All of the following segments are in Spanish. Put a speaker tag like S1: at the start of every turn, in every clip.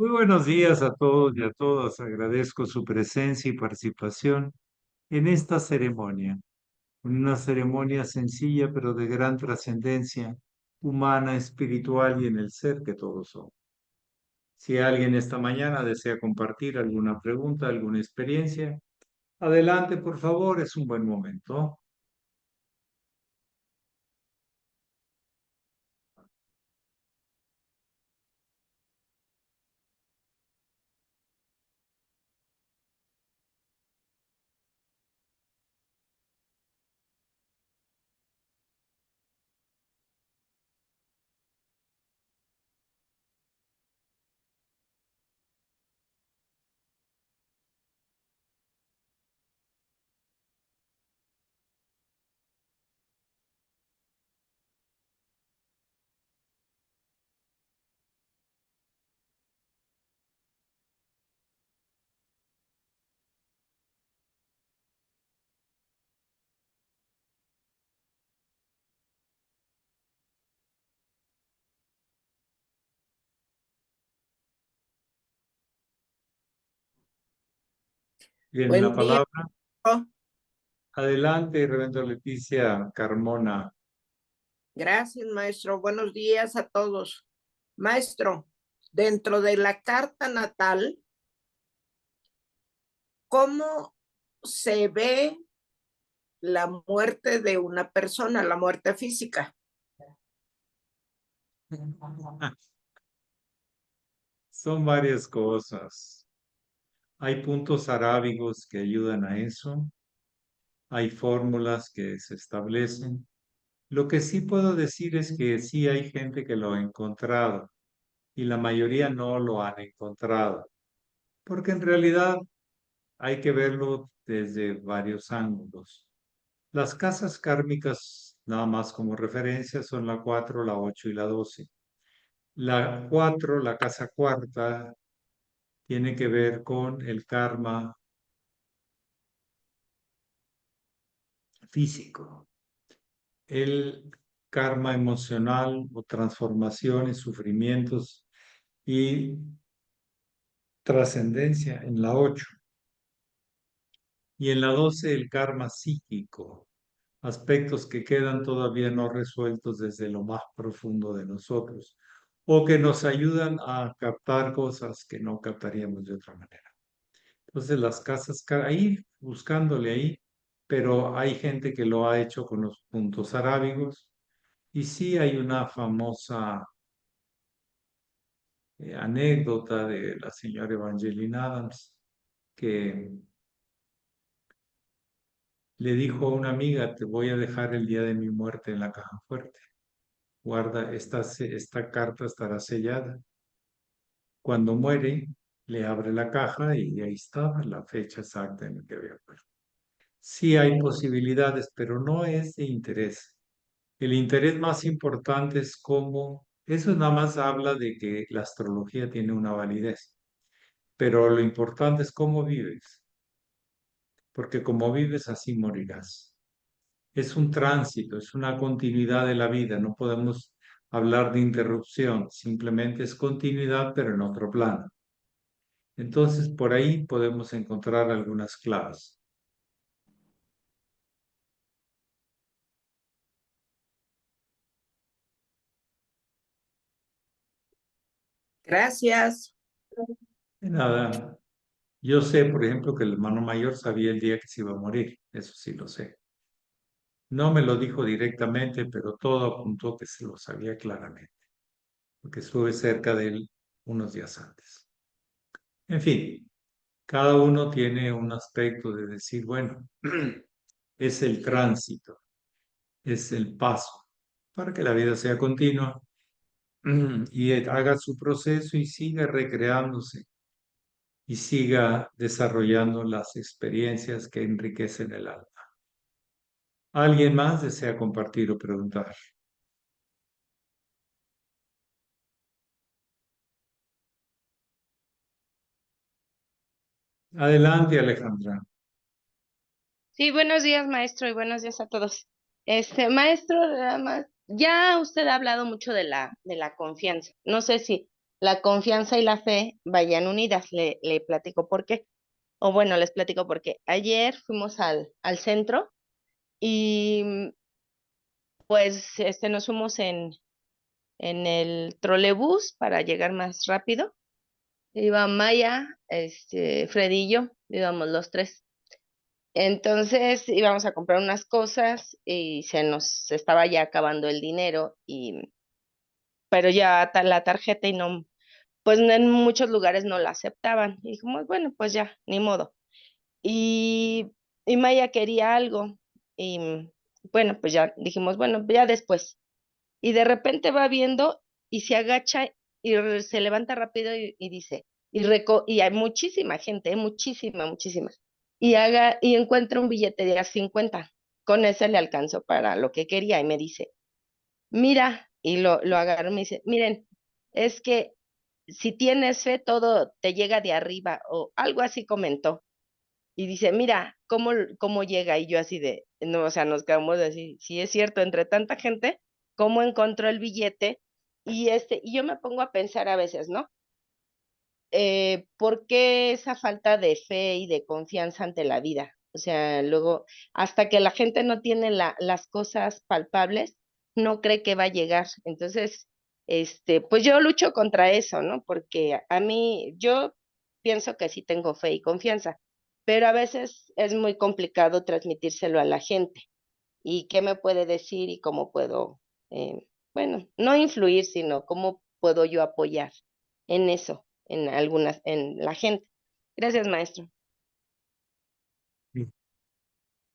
S1: Muy buenos días a todos y a todas. Agradezco su presencia y participación en esta ceremonia, una ceremonia sencilla pero de gran trascendencia humana, espiritual y en el ser que todos somos. Si alguien esta mañana desea compartir alguna pregunta, alguna experiencia, adelante, por favor, es un buen momento. Tiene la
S2: Buen día.
S1: palabra. Adelante, Reverendo Leticia Carmona.
S2: Gracias, maestro. Buenos días a todos. Maestro, dentro de la carta natal, ¿cómo se ve la muerte de una persona, la muerte física?
S1: Son varias cosas. Hay puntos arábigos que ayudan a eso. Hay fórmulas que se establecen. Lo que sí puedo decir es que sí hay gente que lo ha encontrado y la mayoría no lo han encontrado, porque en realidad hay que verlo desde varios ángulos. Las casas kármicas, nada más como referencia, son la 4, la 8 y la 12. La 4, la casa cuarta, tiene que ver con el karma físico, el karma emocional o transformaciones, sufrimientos y trascendencia en la 8. Y en la 12 el karma psíquico, aspectos que quedan todavía no resueltos desde lo más profundo de nosotros o que nos ayudan a captar cosas que no captaríamos de otra manera. Entonces las casas, ahí buscándole ahí, pero hay gente que lo ha hecho con los puntos arábigos y sí hay una famosa anécdota de la señora Evangeline Adams que le dijo a una amiga, te voy a dejar el día de mi muerte en la caja fuerte. Guarda, esta carta estará sellada. Cuando muere, le abre la caja y ahí estaba la fecha exacta en la que había muerto. Sí hay posibilidades, pero no es de interés. El interés más importante es cómo, eso nada más habla de que la astrología tiene una validez, pero lo importante es cómo vives, porque como vives así morirás. Es un tránsito, es una continuidad de la vida, no podemos hablar de interrupción, simplemente es continuidad, pero en otro plano. Entonces, por ahí podemos encontrar algunas claves.
S2: Gracias.
S1: De nada, yo sé, por ejemplo, que el hermano mayor sabía el día que se iba a morir, eso sí lo sé. No me lo dijo directamente, pero todo apuntó que se lo sabía claramente, porque estuve cerca de él unos días antes. En fin, cada uno tiene un aspecto de decir, bueno, es el tránsito, es el paso para que la vida sea continua y haga su proceso y siga recreándose y siga desarrollando las experiencias que enriquecen el alma. ¿Alguien más desea compartir o preguntar? Adelante, Alejandra.
S3: Sí, buenos días, maestro, y buenos días a todos. Maestro, nada más, ya usted ha hablado mucho de la confianza. No sé si la confianza y la fe vayan unidas. Le platico por qué. O bueno, les platico por qué. Ayer fuimos al centro y pues nos fuimos en el trolebús para llegar más rápido. Iba Maya, Freddy y yo, íbamos los tres. Entonces íbamos a comprar unas cosas y se nos estaba ya acabando el dinero pero ya la tarjeta y no, pues en muchos lugares no la aceptaban. Y dijimos, bueno, pues ya, ni modo. Y, y Maya quería algo y bueno, pues ya dijimos, bueno, ya después. Y de repente va viendo y se agacha y se levanta rápido y dice, y hay muchísima gente, muchísima, muchísima. Y encuentra un billete de a 50. Con ese le alcanzó para lo que quería y me dice, mira, y lo agarró y me dice, miren, es que si tienes fe, todo te llega de arriba, o algo así comentó. Y dice, mira, cómo llega. Y yo así de, no, o sea, nos quedamos así, sí es cierto, entre tanta gente, cómo encontró el billete. Y yo me pongo a pensar a veces, ¿no? ¿Por qué esa falta de fe y de confianza ante la vida? O sea, luego, hasta que la gente no tiene las cosas palpables, no cree que va a llegar. Entonces, pues yo lucho contra eso, ¿no? Porque a mí, yo pienso que sí tengo fe y confianza, pero a veces es muy complicado transmitírselo a la gente. ¿Y qué me puede decir y cómo puedo, bueno, no influir, sino cómo puedo yo apoyar en eso, en la gente? Gracias, maestro.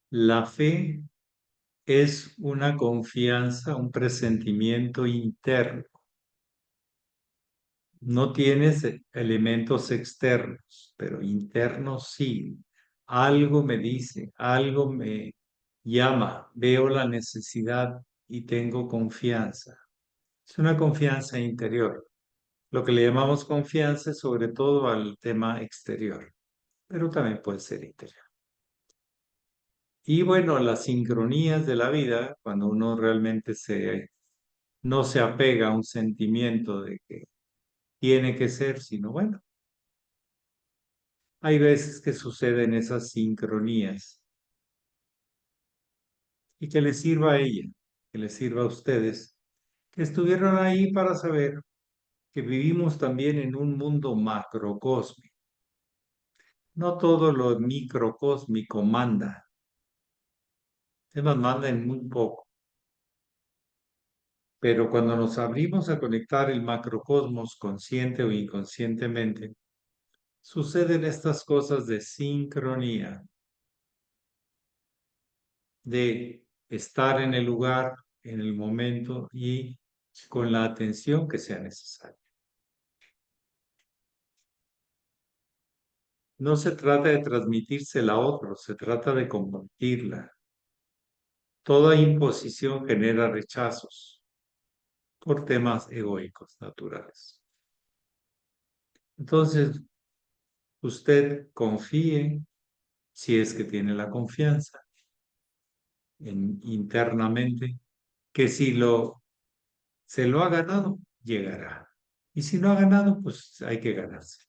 S1: La fe es una confianza, un presentimiento interno. No tienes elementos externos, pero internos sí. Algo me dice, algo me llama, veo la necesidad y tengo confianza. Es una confianza interior. Lo que le llamamos confianza es sobre todo al tema exterior, pero también puede ser interior. Y bueno, las sincronías de la vida, cuando uno realmente no se apega a un sentimiento de que tiene que ser, sino bueno, hay veces que suceden esas sincronías y que les sirva a ella, que les sirva a ustedes, que estuvieron ahí para saber que vivimos también en un mundo macrocósmico. No todo lo microcósmico manda, es más, manda en muy poco. Pero cuando nos abrimos a conectar el macrocosmos consciente o inconscientemente, suceden estas cosas de sincronía, de estar en el lugar, en el momento y con la atención que sea necesaria. No se trata de transmitírsela a otros, se trata de compartirla. Toda imposición genera rechazos por temas egoicos naturales. Entonces, usted confíe, si es que tiene la confianza internamente, que si se lo ha ganado, llegará. Y si no ha ganado, pues hay que ganarse.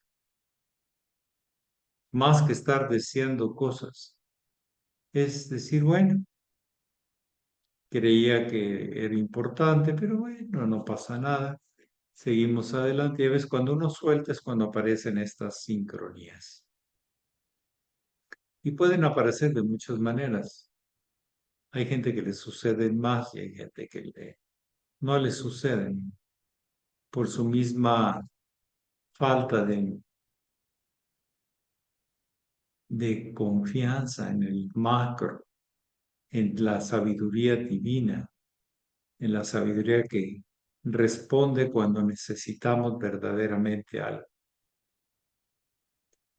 S1: Más que estar deseando cosas, es decir, bueno, creía que era importante, pero bueno, no pasa nada. Seguimos adelante. Y a veces cuando uno suelta es cuando aparecen estas sincronías. Y pueden aparecer de muchas maneras. Hay gente que le suceden más y hay gente que no le suceden por su misma falta de confianza en el macro, en la sabiduría divina, en la sabiduría que responde cuando necesitamos verdaderamente algo.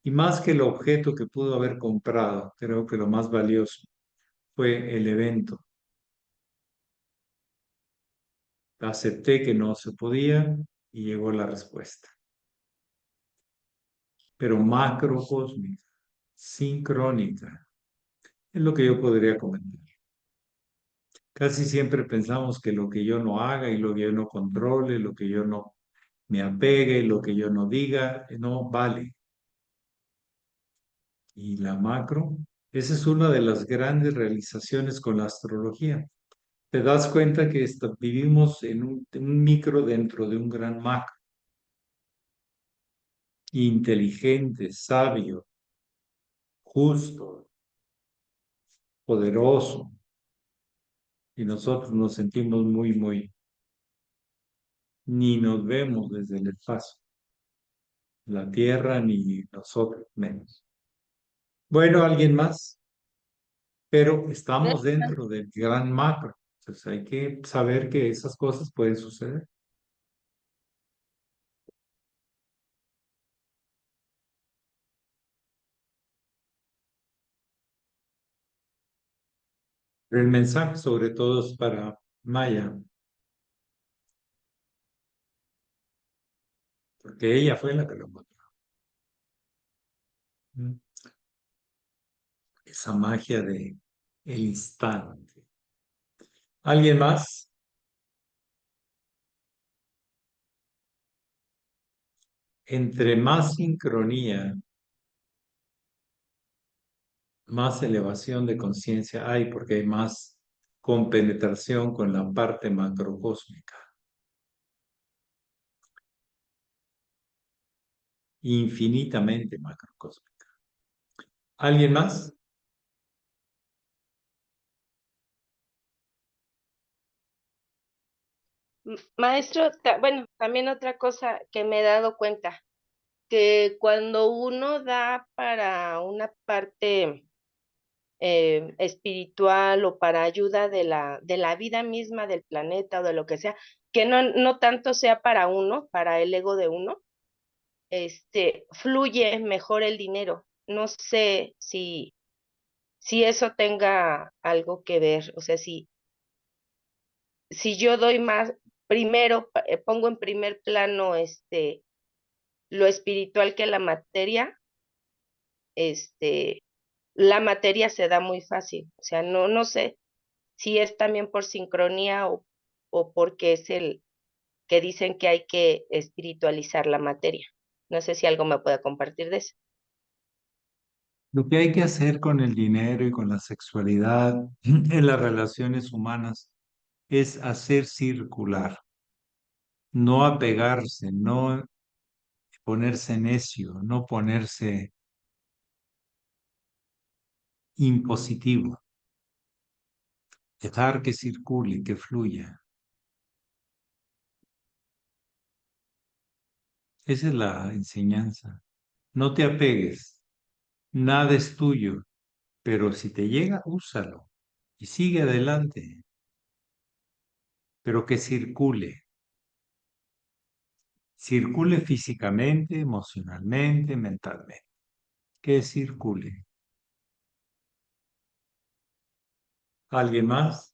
S1: Y más que el objeto que pudo haber comprado, creo que lo más valioso fue el evento. Acepté que no se podía y llegó la respuesta. Pero macrocósmica, sincrónica, es lo que yo podría comentar. Casi siempre pensamos que lo que yo no haga y lo que yo no controle, lo que yo no me apegue, lo que yo no diga, no vale. Y la macro, esa es una de las grandes realizaciones con la astrología. Te das cuenta que vivimos en un micro dentro de un gran macro. Inteligente, sabio, justo, poderoso. Y nosotros nos sentimos ni nos vemos desde el espacio. La Tierra ni nosotros menos. Bueno, ¿alguien más? Pero estamos dentro del gran macro. Entonces hay que saber que esas cosas pueden suceder. El mensaje sobre todo es para Maya, porque ella fue la que lo encontró. ¿Mm? Esa magia de el instante. ¿Alguien más? Entre más sincronía, más elevación de conciencia hay, porque hay más compenetración con la parte macrocósmica. Infinitamente macrocósmica. ¿Alguien más?
S3: Maestro, bueno, también otra cosa que me he dado cuenta, que cuando uno da para una parte espiritual o para ayuda de la vida misma del planeta o de lo que sea, que no tanto sea para uno, para el ego de uno, fluye mejor el dinero. No sé si eso tenga algo que ver, o sea, si yo doy más, primero pongo en primer plano lo espiritual que la materia, este, la materia se da muy fácil. O sea, no sé si es también por sincronía o porque es el que dicen que hay que espiritualizar la materia. No sé si algo me pueda compartir de eso.
S1: Lo que hay que hacer con el dinero y con la sexualidad en las relaciones humanas es hacer circular, no apegarse, no ponerse necio, no ponerse impositivo, dejar que circule, que fluya. Esa es la enseñanza. No te apegues, nada es tuyo, pero si te llega, úsalo y sigue adelante, pero que circule físicamente, emocionalmente, mentalmente, que circule. ¿Alguien más?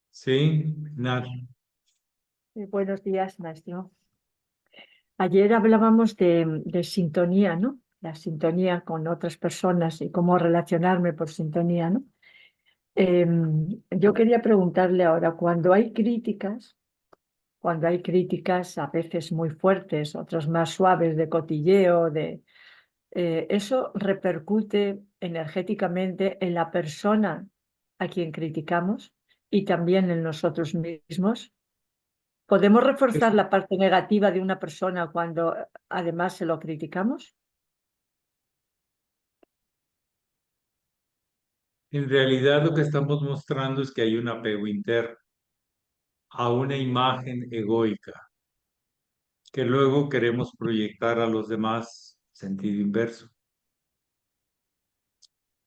S1: Sí, Nar.
S4: Buenos días, maestro. Ayer hablábamos de sintonía, ¿no? La sintonía con otras personas y cómo relacionarme por sintonía, ¿no? Yo quería preguntarle ahora, cuando hay críticas a veces muy fuertes, otras más suaves de cotilleo, ¿eso repercute energéticamente en la persona a quien criticamos y también en nosotros mismos? ¿Podemos reforzar la parte negativa de una persona cuando además se lo criticamos?
S1: En realidad lo que estamos mostrando es que hay un apego interno a una imagen egoica que luego queremos proyectar a los demás sentido inverso.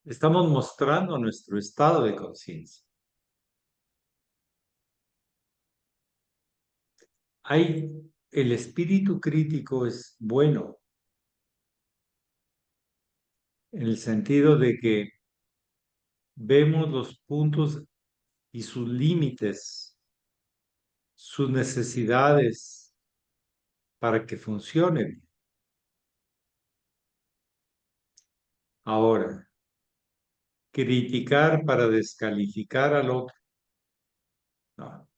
S1: Estamos mostrando nuestro estado de conciencia. El espíritu crítico es bueno en el sentido de que vemos los puntos y sus límites, sus necesidades, para que funcione bien. Ahora, criticar para descalificar al otro. No.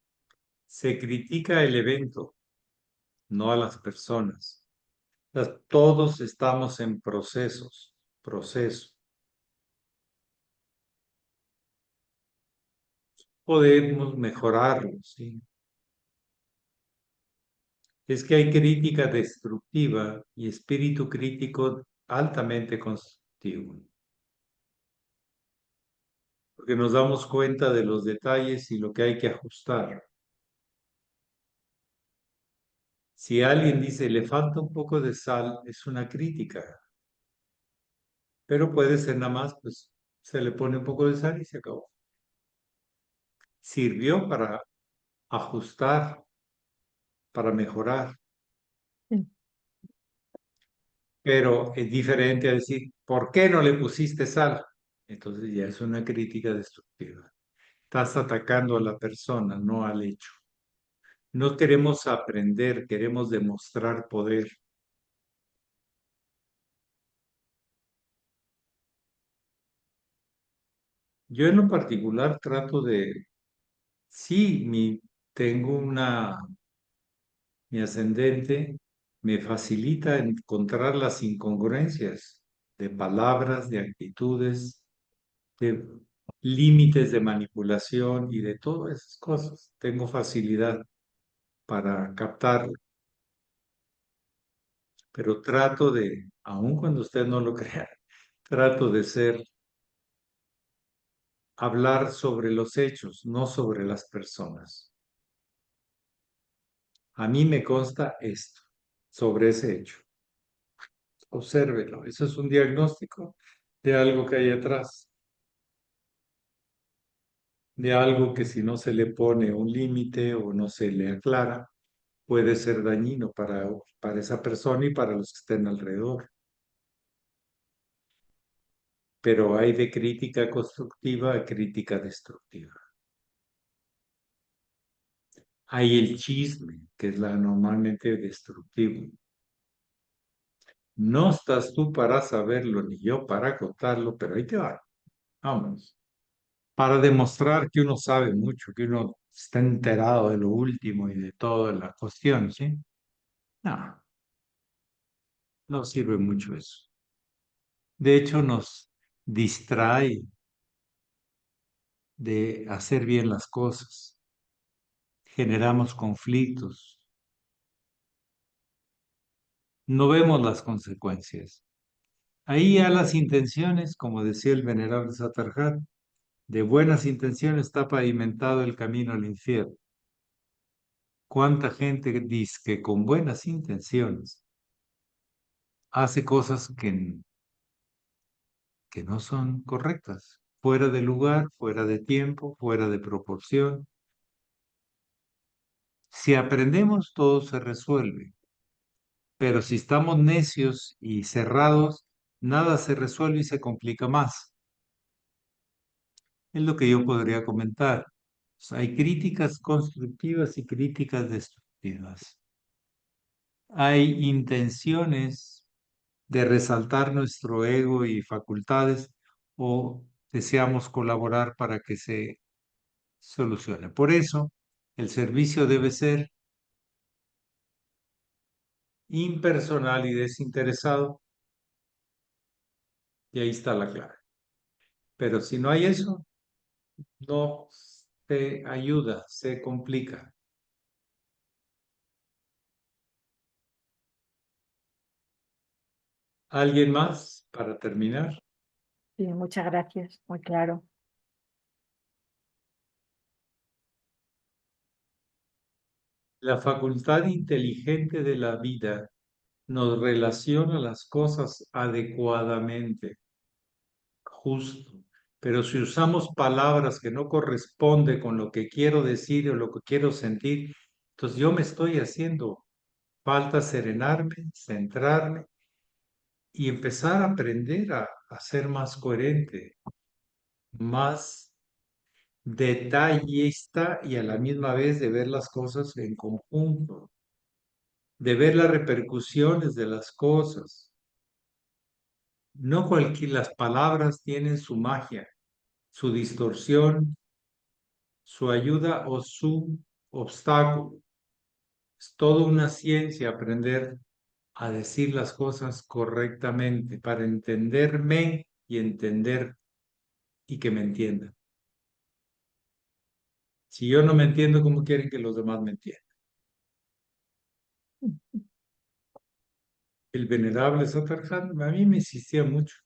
S1: Se critica el evento, no a las personas. Todos estamos en proceso. Podemos mejorarlo, ¿sí? Es que hay crítica destructiva y espíritu crítico altamente constructivo, porque nos damos cuenta de los detalles y lo que hay que ajustar. Si alguien dice le falta un poco de sal, es una crítica, pero puede ser nada más, pues se le pone un poco de sal y se acabó. Sirvió para ajustar, para mejorar,
S4: Sí.
S1: pero es diferente a decir, ¿por qué no le pusiste sal? Entonces ya es una crítica destructiva. Estás atacando a la persona, no al hecho. No queremos aprender, queremos demostrar poder. Yo en lo particular trato de, sí, tengo mi ascendente me facilita encontrar las incongruencias de palabras, de actitudes, de límites de manipulación y de todas esas cosas. Tengo facilidad para captarlo, pero trato de, aun cuando usted no lo crea, trato de hablar sobre los hechos, no sobre las personas. A mí me consta esto, sobre ese hecho. Obsérvelo, eso es un diagnóstico de algo que hay atrás, de algo que si no se le pone un límite o no se le aclara, puede ser dañino para esa persona y para los que estén alrededor. Pero hay de crítica constructiva a crítica destructiva. Hay el chisme, que es la normalmente destructivo. No estás tú para saberlo, ni yo para contarlo, pero ahí te va. Vamos. Para demostrar que uno sabe mucho, que uno está enterado de lo último y de toda la cuestión, ¿sí? No, no sirve mucho eso. De hecho, nos distrae de hacer bien las cosas. Generamos conflictos. No vemos las consecuencias. Ahí ya las intenciones, como decía el venerable Satarjat, de buenas intenciones está pavimentado el camino al infierno. ¿Cuánta gente dice que con buenas intenciones hace cosas que no son correctas? Fuera de lugar, fuera de tiempo, fuera de proporción. Si aprendemos, todo se resuelve. Pero si estamos necios y cerrados, nada se resuelve y se complica más. Es lo que yo podría comentar. O sea, hay críticas constructivas y críticas destructivas. Hay intenciones de resaltar nuestro ego y facultades o deseamos colaborar para que se solucione. Por eso, el servicio debe ser impersonal y desinteresado, y ahí está la clave. Pero si no hay eso, no se ayuda, se complica. ¿Alguien más para terminar?
S4: Sí, muchas gracias, muy claro.
S1: La facultad inteligente de la vida nos relaciona las cosas adecuadamente, justo. Pero si usamos palabras que no corresponden con lo que quiero decir o lo que quiero sentir, entonces yo me estoy haciendo falta serenarme, centrarme y empezar a aprender a ser más coherente, más detallista y a la misma vez de ver las cosas en conjunto. de ver las repercusiones de las cosas. No las palabras tienen su magia, su distorsión, su ayuda o su obstáculo. Es toda una ciencia aprender a decir las cosas correctamente para entenderme y entender y que me entiendan. Si yo no me entiendo, ¿cómo quieren que los demás me entiendan? El venerable Satarján a mí me insistía mucho.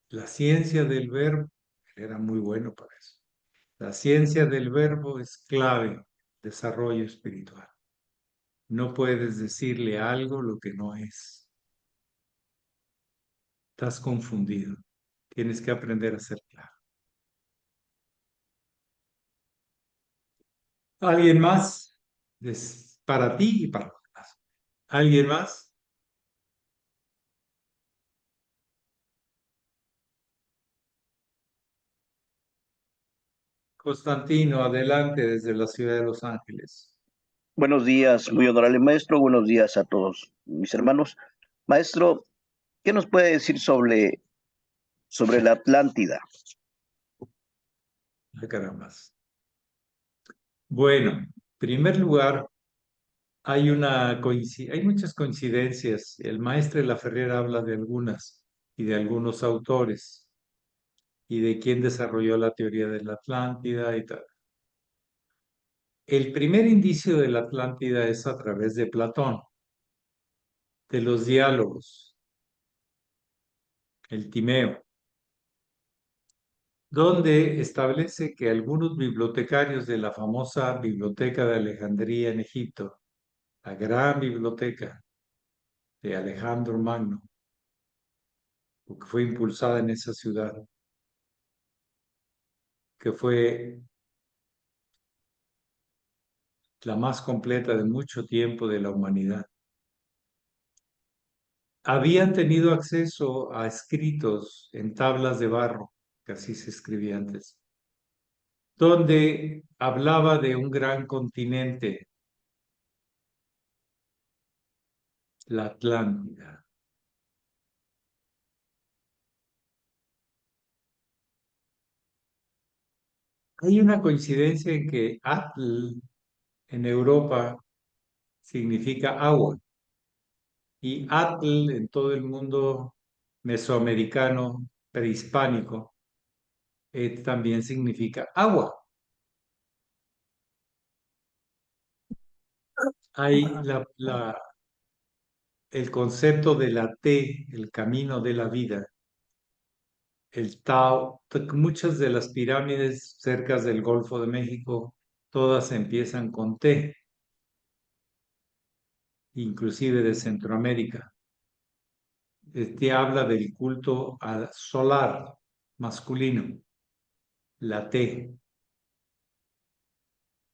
S1: La ciencia del verbo, él era muy bueno para eso. La ciencia del verbo es clave en el desarrollo espiritual. No puedes decirle algo lo que no es. Estás confundido. Tienes que aprender a ser claro. ¿Alguien más? Es para ti y para los demás. ¿Alguien más? Constantino, adelante desde la ciudad de Los Ángeles.
S5: Buenos días, muy honorable maestro. Buenos días a todos mis hermanos. Maestro, ¿qué nos puede decir sobre la Atlántida?
S1: Ay, carambas. Bueno, en primer lugar, hay muchas coincidencias. El maestro de la Ferrera habla de algunas y de algunos autores y de quién desarrolló la teoría de la Atlántida y tal. El primer indicio de la Atlántida es a través de Platón, de los diálogos, el Timeo, donde establece que algunos bibliotecarios de la famosa Biblioteca de Alejandría en Egipto, la gran biblioteca de Alejandro Magno, que fue impulsada en esa ciudad, que fue la más completa de mucho tiempo de la humanidad. Habían tenido acceso a escritos en tablas de barro, que así se escribía antes, donde hablaba de un gran continente, la Atlántida. Hay una coincidencia en que Atl en Europa significa agua y Atl en todo el mundo mesoamericano prehispánico también significa agua. Hay el concepto de la T, el camino de la vida, el Tao. Muchas de las pirámides cerca del Golfo de México, todas empiezan con T, inclusive de Centroamérica. Este habla del culto al solar masculino, la T,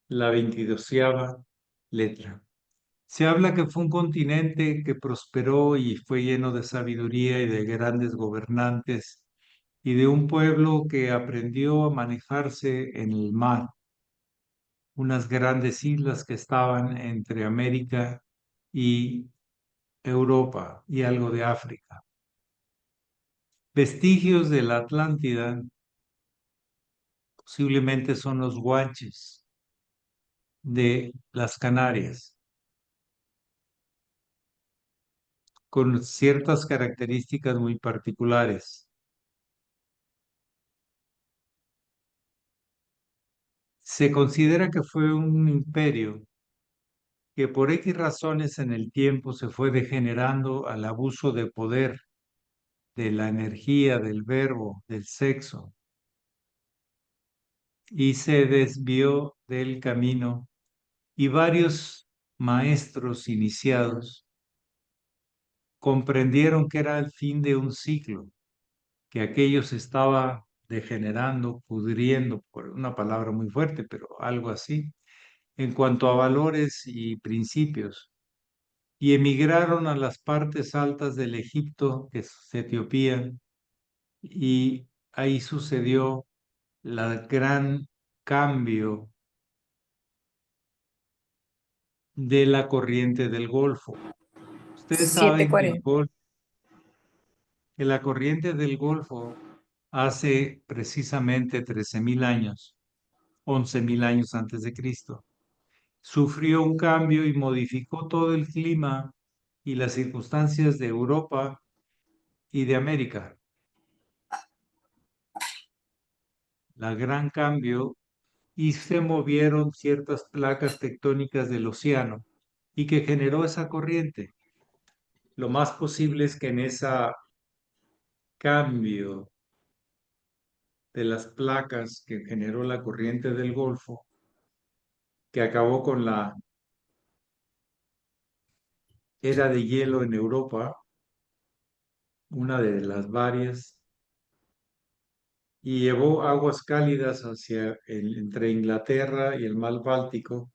S1: la 22ª letra. Se habla que fue un continente que prosperó y fue lleno de sabiduría y de grandes gobernantes y de un pueblo que aprendió a manejarse en el mar, unas grandes islas que estaban entre América y Europa y algo de África. Vestigios de la Atlántida posiblemente son los guanches de las Canarias, con ciertas características muy particulares. Se considera que fue un imperio que por X razones en el tiempo se fue degenerando al abuso de poder, de la energía, del verbo, del sexo, y se desvió del camino y varios maestros iniciados comprendieron que era el fin de un ciclo, que aquello se estaba degenerando, pudriendo, por una palabra muy fuerte, pero algo así, en cuanto a valores y principios, y emigraron a las partes altas del Egipto, que es Etiopía, y ahí sucedió la gran cambio de la corriente del Golfo. Ustedes saben que la corriente del Golfo hace precisamente 13.000 años, 11.000 años antes de Cristo, sufrió un cambio y modificó todo el clima y las circunstancias de Europa y de América. La gran cambio, y se movieron ciertas placas tectónicas del océano y que generó esa corriente. Lo más posible es que en ese cambio de las placas que generó la corriente del Golfo, que acabó con la era de hielo en Europa, una de las varias, y llevó aguas cálidas entre Inglaterra y el mar Báltico,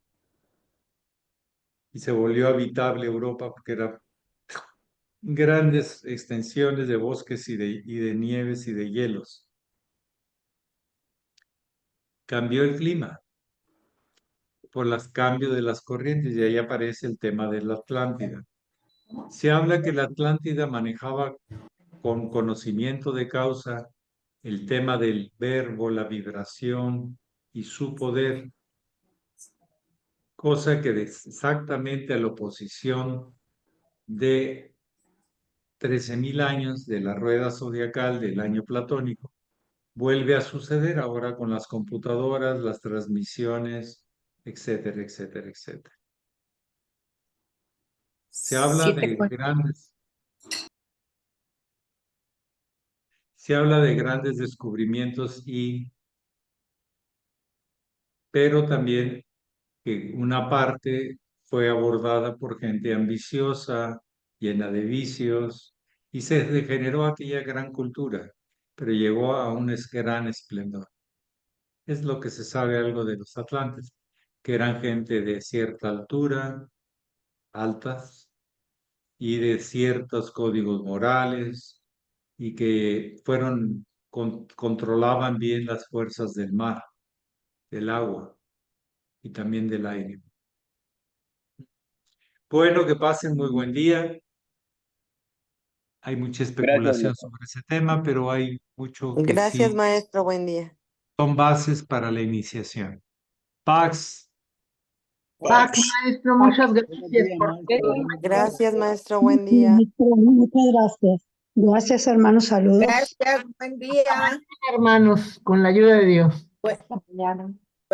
S1: y se volvió habitable Europa porque eran grandes extensiones de bosques y de nieves y de hielos. Cambió el clima por los cambios de las corrientes, y ahí aparece el tema de la Atlántida. Se habla que la Atlántida manejaba con conocimiento de causa el tema del verbo, la vibración y su poder, cosa que es exactamente a la oposición de 13.000 años de la rueda zodiacal del año platónico. Vuelve a suceder ahora con las computadoras, las transmisiones, etcétera, etcétera, etcétera. Se habla de grandes descubrimientos, pero también que una parte fue abordada por gente ambiciosa, llena de vicios, y se degeneró aquella gran cultura, pero llegó a un gran esplendor. Es lo que se sabe algo de los atlantes, que eran gente de cierta altura, altas, y de ciertos códigos morales, y que controlaban bien las fuerzas del mar, del agua y también del aire. Bueno, que pasen muy buen día. Hay mucha especulación sobre ese tema, pero hay mucho que
S6: Gracias,
S1: sí
S6: maestro. Buen día.
S1: son bases para la iniciación. Pax,
S7: Pax, maestro, muchas gracias por
S6: Gracias, maestro. Buen día.
S8: Muchas gracias. Gracias, hermanos. Saludos.
S2: Gracias, buen día.
S7: hermanos, con la ayuda de Dios.
S2: Pues,
S8: Hasta mañana.